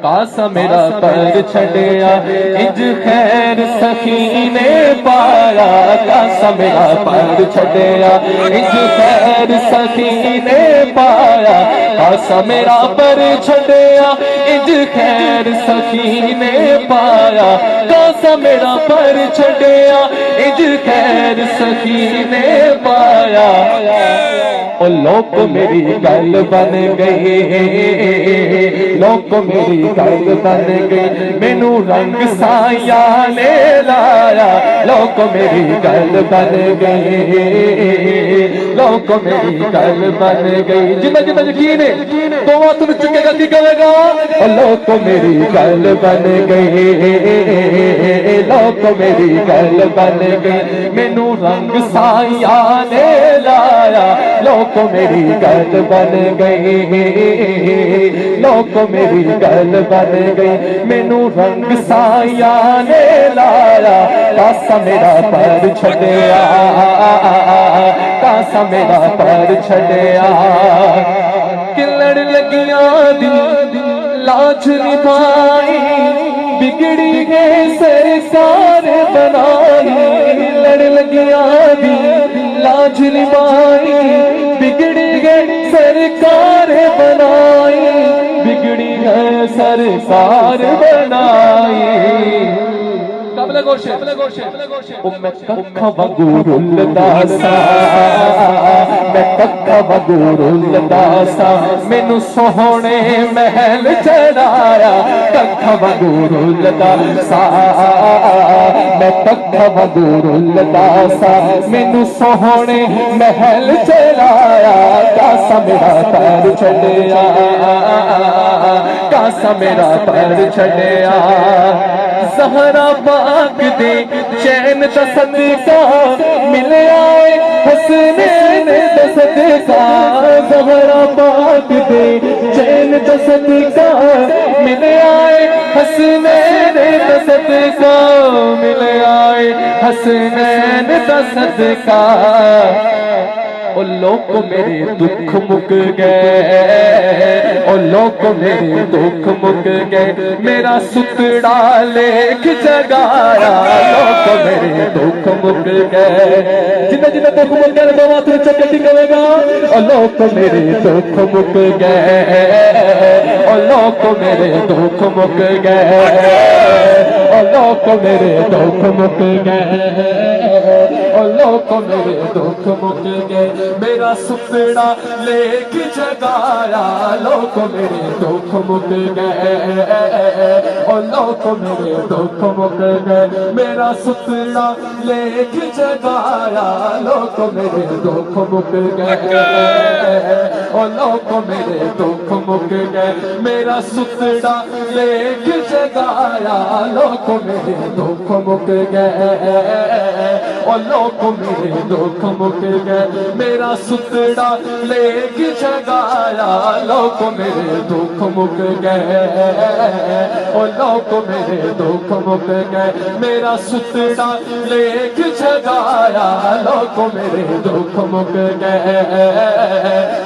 کاسا میرا پر چھڑیا انج خیر سخی نے پایا کاسا میرا پر چھڑیا انج خیر سخی نے پایا کاسا میرا پر چھڑیا انج خیر سخی نے پایا کاسا میرا پر چھڑیا انج خیر سخی نے پایا اور لوگ میری گل بن گئی لوگ میری گل بن گئی مینو رنگ سایاں نے لایا لوگ میری گل بن گئی لوگ میری گل بن گئی جنہ جنہ یقین ہے تو وہ تم چکے گا کی کہے گا اور لوگ میری گل بن گئی لوگ میری گل بن گئی مینو رنگ سایاں نے لایا لوگ میری گل بن گئی لوگ میری گل بن گئی مینو رنگ سایاں نے لایا کاسا میرا پر چھڑیا کاسا میرا پر چھڑیا کلڑ لگیاں دل لاج نبھائی بگڑی گئے سرکار بنائی لڑ لگیاں دل لاج نبھائی بگڑی گئے سرکار بنائی بگڑی گئے سرکار بنائی قبل گوشے میں ککھا وگور الداسا میں ککھا وگور الداسا مینو سوہنے محل چڑھایا ککھا وگور الداسا میں ککھا وگور الداسا مینو سوہنے محل چڑھایا کاسا میرا پیر چھڑیا کاسا میرا پیر چھڑیا زہرا پاک دے چین دا صدقہ ملے آئے حسنین دا صدقہ زہرا پاک دے چین دا صدقہ ملے آئے حسنین دا صدقہ ملے آئے حسنین دا صدقہ او لوگ میرے دکھ مک گئے او لوگ میرے دکھ مک گئے میرا ستڑا لیک جگایا لوگ میرے دکھ مک گئے جنہ جنہ دکھ مک گئے دو بات چکٹی کرے گا او لوگ میرے دکھ مک گئے او لوگ میرے دکھ مک گئے او لوگ میرے دکھ مک گئے او لوگ میرے دکھ مک گئے میرا ستڑا لیک جگایا لوگ میرے دکھ مک گئے اور لوگ میرے دکھ مک گئے میرا ستڑا لیک جگایا لوگ میرے دکھ مک گئے اور لوگ میرے دکھ مک گئے میرا ستڑا لیک جگایا لوگ میرے دکھ مک گئے اور لوگ میرے دکھ مک گئے میرا ستڑا لیک جگایا لوگ میرے دکھ مک گئے اور لوگ میرے دکھ مک گئے میرا ستڑا لیک جگایا لوگ میرے دکھ مک گئے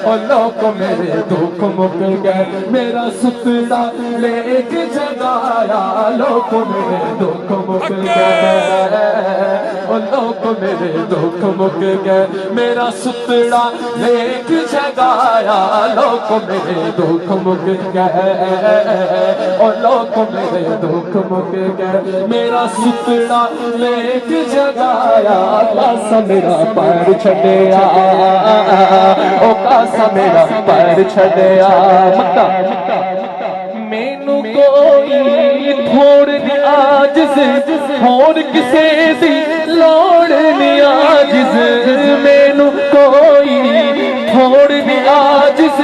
اور لوگ میرے دکھ مک گئے میرا ستڑا لیک جگایا لوگ میرے دکھ مک گئے اور لوگ میرے دکھ مک گئے میرا ستڑا لیک جگایا لوگ میرے دکھ مک گئے اور لوگ میرے دکھ مک گئے میرا ستڑا لیک جگایا کاسا میرا پیر چھڑیا او کاسا میرا پیر چھڑیا مکہ مینو کوئی تھوڑ دی عاجز اور کسے دی لوڑ نہیں عاجز مینو کوئی تھوڑ دی عاجز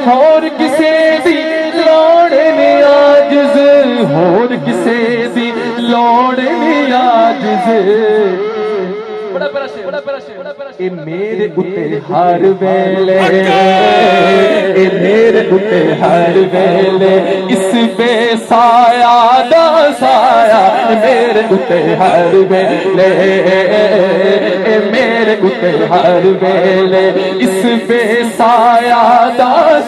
اور کسے دی لوڑ نہیں عاجز اور کسے دی لوڑ نہیں عاجز اے میرے اتے ہر ویلے اے میرے اتے ہر ویلے اس بے سایہ دا سایہ میرے اتے ہر ویلے اے میرے اتے ہر ویلے اس بے سایہ دا